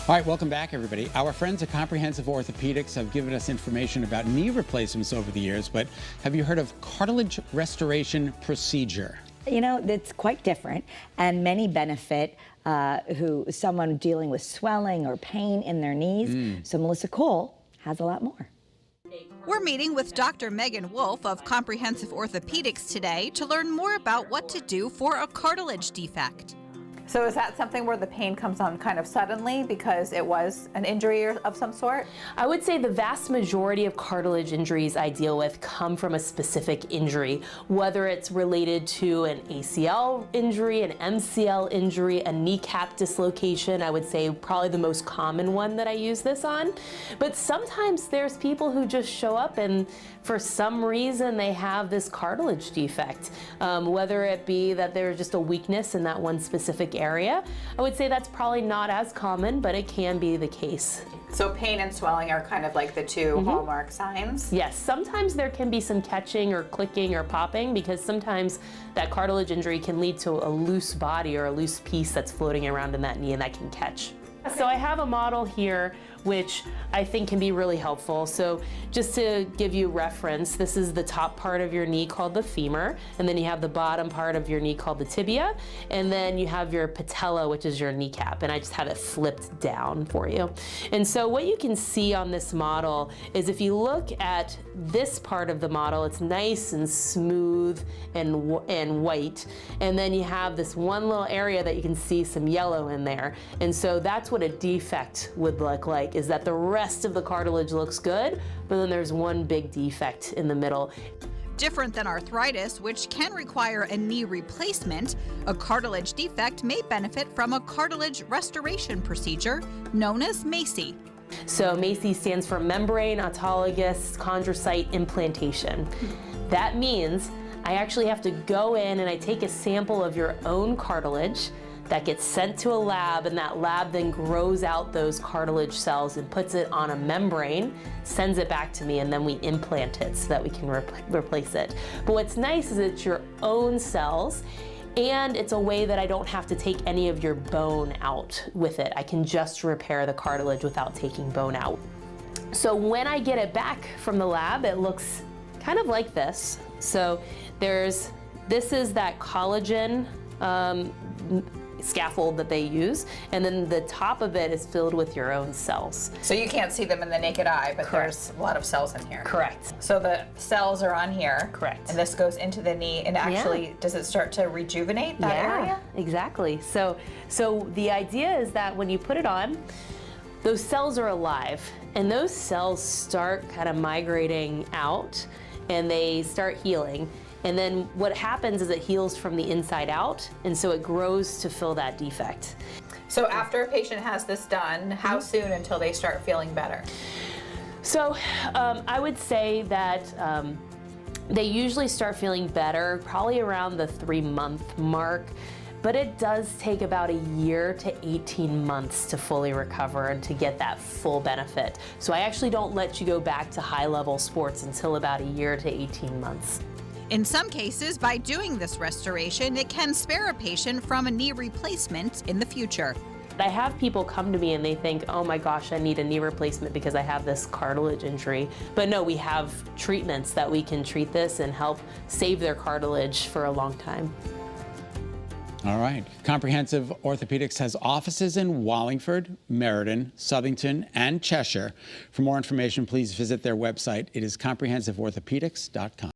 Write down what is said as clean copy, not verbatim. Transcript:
All right, welcome back, everybody. Our friends at Comprehensive Orthopaedics have given us information about knee replacements over the years, but have you heard of cartilage restoration procedure? You know, it's quite different, and many benefit someone dealing with swelling or pain in their knees. So Melissa Cole has a lot more. We're meeting with Dr. Megan Wolf of Comprehensive Orthopaedics today to learn more about what to do for a cartilage defect. So is that something where the pain comes on kind of suddenly because it was an injury of some sort? I would say the vast majority of cartilage injuries I deal with come from a specific injury, whether it's related to an ACL injury, an MCL injury, a kneecap dislocation. I would say probably the most common one that I use this on. But sometimes there's people who just show up and for some reason they have this cartilage defect, whether it be that there's just a weakness in that one specific area. I would say that's probably not as common, but it can be the case. So pain and swelling are kind of like the two hallmark signs? Yes, sometimes there can be some catching or clicking or popping because sometimes that cartilage injury can lead to a loose body or a loose piece that's floating around in that knee and that can catch. So I have a model here which I think can be really helpful. So just to give you reference, this is the top part of your knee called the femur, and then you have the bottom part of your knee called the tibia, and then you have your patella, which is your kneecap, and I just have it flipped down for you. And so what you can see on this model is if you look at this part of the model, it's nice and smooth and white, and then you have this one little area that you can see some yellow in there. And so that's what a defect would look like, is that the rest of the cartilage looks good, but then there's one big defect in the middle. Different than arthritis, which can require a knee replacement, a cartilage defect may benefit from a cartilage restoration procedure known as MACI. So MACI stands for Membrane Autologous Chondrocyte Implantation. That means I actually have to go in and I take a sample of your own cartilage that gets sent to a lab, and that lab then grows out those cartilage cells and puts it on a membrane, sends it back to me, and then we implant it so that we can replace it. But what's nice is it's your own cells, and it's a way that I don't have to take any of your bone out with it. I can just repair the cartilage without taking bone out. So when I get it back from the lab, it looks kind of like this. So this is that collagen scaffold that they use, and then the top of it is filled with your own cells. So you can't see them in the naked eye, but Correct. There's a lot of cells in here. Correct. So the cells are on here. Correct. And this goes into the knee, and actually, does it start to rejuvenate that area? Exactly. So the idea is that when you put it on, those cells are alive, and those cells start kind of migrating out, and they start healing. And then what happens is it heals from the inside out, and so it grows to fill that defect. So after a patient has this done, how soon until they start feeling better? So I would say that they usually start feeling better probably around the 3-month mark, but it does take about a year to 18 months to fully recover and to get that full benefit. So I actually don't let you go back to high-level sports until about a year to 18 months. In some cases, by doing this restoration, it can spare a patient from a knee replacement in the future. I have people come to me and they think, oh my gosh, I need a knee replacement because I have this cartilage injury. But no, we have treatments that we can treat this and help save their cartilage for a long time. All right. Comprehensive Orthopaedics has offices in Wallingford, Meriden, Southington, and Cheshire. For more information, please visit their website. It is comprehensiveorthopedics.com.